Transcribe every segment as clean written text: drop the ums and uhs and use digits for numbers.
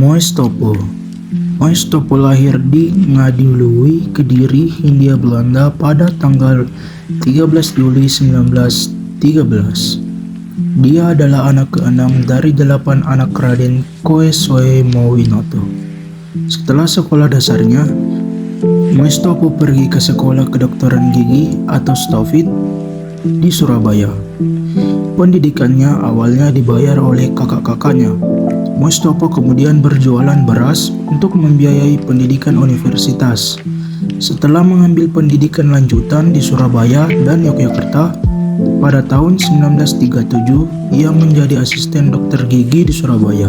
Moestopo. Moestopo lahir di Ngadilui, Kediri, Hindia Belanda pada tanggal 13 Juli 1913. Dia adalah anak ke-6 dari 8 anak Raden Koesoe-Mowinoto. Setelah sekolah dasarnya, Moestopo pergi ke sekolah kedokteran gigi atau Stofit di Surabaya. Pendidikannya awalnya dibayar oleh kakak-kakaknya. Moestopo kemudian berjualan beras untuk membiayai pendidikan universitas. Setelah mengambil pendidikan lanjutan di Surabaya dan Yogyakarta, pada tahun 1937 ia menjadi asisten dokter gigi di Surabaya.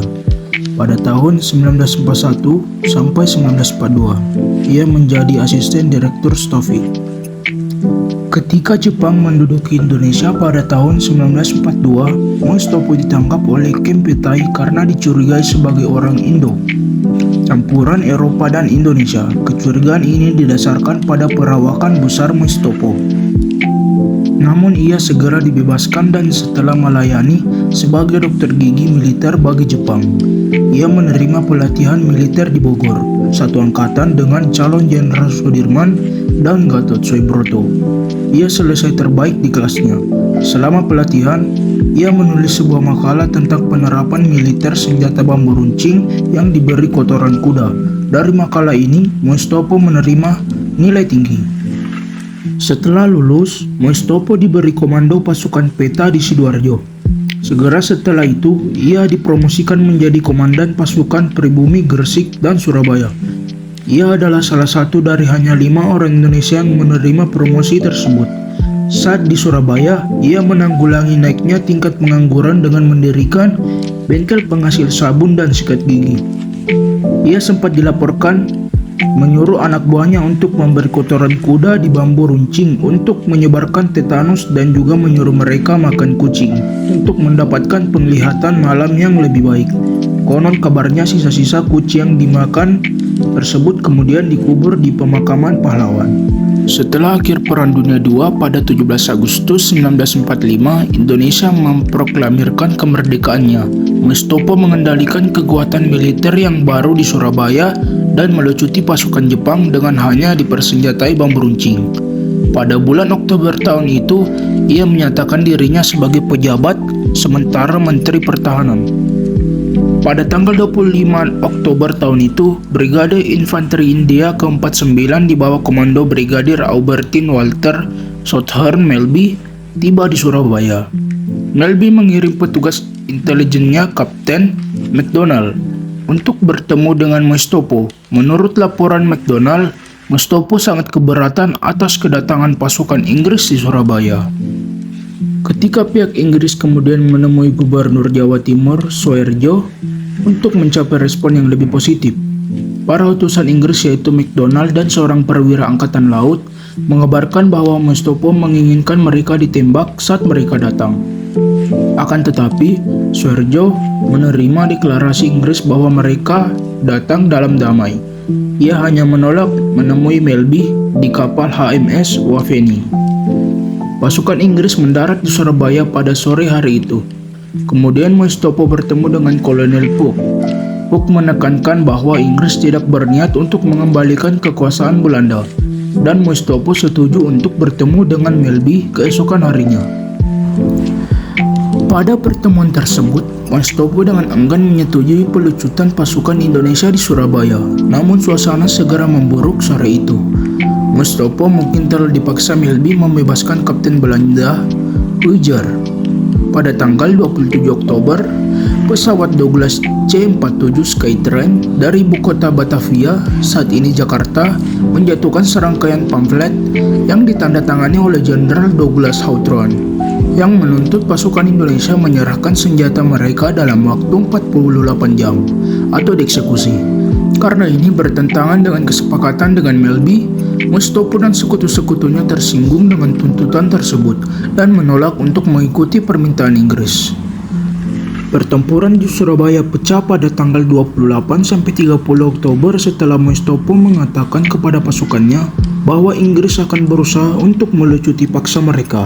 Pada tahun 1941 sampai 1942, ia menjadi asisten direktur Stofit. Ketika Jepang menduduki Indonesia pada tahun 1942, Moestopo ditangkap oleh Kempeitai karena dicurigai sebagai orang Indo, campuran Eropa dan Indonesia. Kecurigaan ini didasarkan pada perawakan besar Moestopo. Namun ia segera dibebaskan dan setelah melayani sebagai dokter gigi militer bagi Jepang, ia menerima pelatihan militer di Bogor, satu angkatan dengan calon Jenderal Sudirman dan Gatot Subroto. Ia selesai terbaik di kelasnya. Selama pelatihan, ia menulis sebuah makalah tentang penerapan militer senjata bambu runcing yang diberi kotoran kuda. Dari makalah ini, Moestopo menerima nilai tinggi. Setelah lulus, Moestopo diberi komando pasukan peta di Sidoarjo. Segera setelah itu, ia dipromosikan menjadi komandan pasukan pribumi Gresik dan Surabaya. Ia adalah salah satu dari hanya 5 orang Indonesia yang menerima promosi tersebut. Saat di Surabaya, ia menanggulangi naiknya tingkat pengangguran dengan mendirikan bengkel penghasil sabun dan sikat gigi. Ia sempat dilaporkan menyuruh anak buahnya untuk memberi kotoran kuda di bambu runcing untuk menyebarkan tetanus dan juga menyuruh mereka makan kucing untuk mendapatkan penglihatan malam yang lebih baik. Konon kabarnya sisa-sisa kucing yang dimakan tersebut kemudian dikubur di pemakaman pahlawan. Setelah akhir Perang Dunia II pada 17 Agustus 1945, Indonesia memproklamirkan kemerdekaannya. Moestopo mengendalikan kekuatan militer yang baru di Surabaya dan melucuti pasukan Jepang dengan hanya dipersenjatai bambu runcing. Pada bulan Oktober tahun itu, ia menyatakan dirinya sebagai pejabat sementara Menteri Pertahanan. Pada tanggal 25 Oktober tahun itu, Brigade Infanteri India ke-49 di bawah komando Brigadir Aubertin Walter Southern Melby tiba di Surabaya. Melby mengirim petugas intelijennya Kapten McDonald untuk bertemu dengan Moestopo. Menurut laporan McDonald, Moestopo sangat keberatan atas kedatangan pasukan Inggris di Surabaya. Ketika pihak Inggris kemudian menemui Gubernur Jawa Timur, Soeharjo, untuk mencapai respon yang lebih positif, para utusan Inggris yaitu McDonald dan seorang perwira angkatan laut mengabarkan bahwa Moestopo menginginkan mereka ditembak saat mereka datang. Akan tetapi, Soeharjo menerima deklarasi Inggris bahwa mereka datang dalam damai. Ia hanya menolak menemui Melby di kapal HMS Waveney. Pasukan Inggris mendarat di Surabaya pada sore hari itu. Kemudian Moestopo bertemu dengan Kolonel Polk. Polk menekankan bahwa Inggris tidak berniat untuk mengembalikan kekuasaan Belanda, dan Moestopo setuju untuk bertemu dengan Melby keesokan harinya. Pada pertemuan tersebut, Moestopo dengan enggan menyetujui pelucutan pasukan Indonesia di Surabaya. Namun suasana segera memburuk sore itu. Moestopo mungkin telah dipaksa Melby membebaskan Kapten Belanda Ujar. Pada tanggal 27 Oktober, pesawat Douglas C-47 Skytrain dari ibu kota Batavia, saat ini Jakarta, menjatuhkan serangkaian pamflet yang ditandatangani oleh Jenderal Douglas Hawthorne yang menuntut pasukan Indonesia menyerahkan senjata mereka dalam waktu 48 jam atau dieksekusi. Karena ini bertentangan dengan kesepakatan dengan Melby, Moestopo dan sekutu-sekutunya tersinggung dengan tuntutan tersebut dan menolak untuk mengikuti permintaan Inggris. Pertempuran di Surabaya pecah pada tanggal 28-30 Oktober setelah Moestopo mengatakan kepada pasukannya bahwa Inggris akan berusaha untuk melucuti paksa mereka.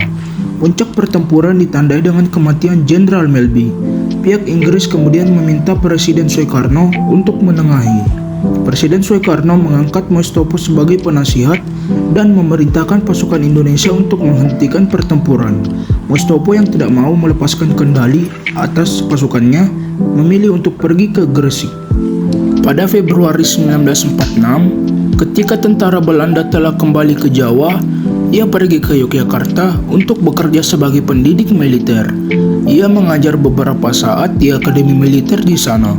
Puncak pertempuran ditandai dengan kematian Jenderal Melby. Pihak Inggris kemudian meminta Presiden Soekarno untuk menengahi. Presiden Soekarno mengangkat Mustopo sebagai penasihat dan memerintahkan pasukan Indonesia untuk menghentikan pertempuran. Mustopo yang tidak mau melepaskan kendali atas pasukannya memilih untuk pergi ke Gresik. Pada Februari 1946, ketika tentara Belanda telah kembali ke Jawa, ia pergi ke Yogyakarta untuk bekerja sebagai pendidik militer. Ia mengajar beberapa saat di Akademi Militer di sana.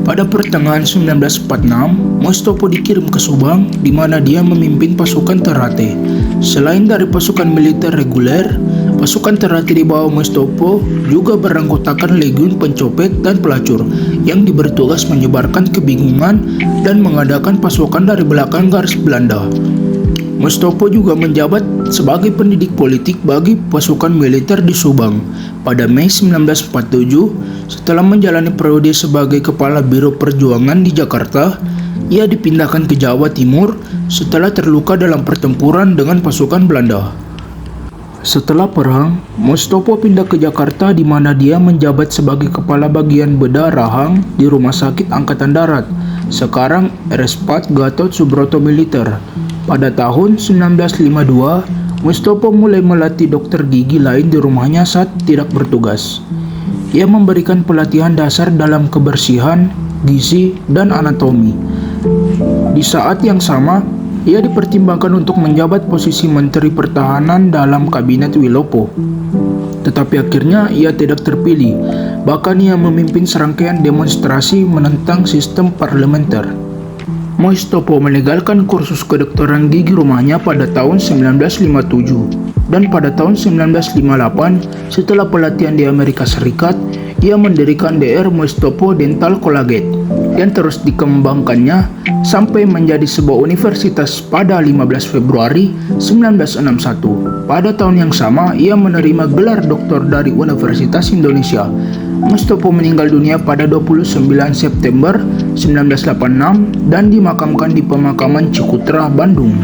Pada pertengahan 1946, Mustopo dikirim ke Subang, di mana dia memimpin pasukan Ternate. Selain dari pasukan militer reguler, pasukan Ternate di bawah Mustopo juga beranggotakan legiun pencopet dan pelacur yang diberi tugas menyebarkan kebingungan dan mengadakan pasukan dari belakang garis Belanda. Mustopo juga menjabat sebagai pendidik politik bagi pasukan militer di Subang. Pada Mei 1947, setelah menjalani periode sebagai Kepala Biro Perjuangan di Jakarta, ia dipindahkan ke Jawa Timur setelah terluka dalam pertempuran dengan pasukan Belanda. Setelah perang, Mustopo pindah ke Jakarta di mana dia menjabat sebagai Kepala Bagian Bedah Rahang di Rumah Sakit Angkatan Darat, sekarang RSPAD Gatot Subroto Militer. Pada tahun 1952, Mustopo mulai melatih dokter gigi lain di rumahnya saat tidak bertugas. Ia memberikan pelatihan dasar dalam kebersihan, gizi, dan anatomi. Di saat yang sama, ia dipertimbangkan untuk menjabat posisi Menteri Pertahanan dalam Kabinet Wilopo. Tetapi akhirnya ia tidak terpilih, bahkan ia memimpin serangkaian demonstrasi menentang sistem parlementer. Mustopo meninggalkan kursus kedokteran gigi rumahnya pada tahun 1957 dan pada tahun 1958 setelah pelatihan di Amerika Serikat, ia mendirikan Dr. Mustopo Dental College yang terus dikembangkannya sampai menjadi sebuah universitas pada 15 Februari 1961. Pada tahun yang sama, ia menerima gelar doktor dari Universitas Indonesia. Mustopo meninggal dunia pada 29 September 1986 dan dimakamkan di pemakaman Cikutra, Bandung.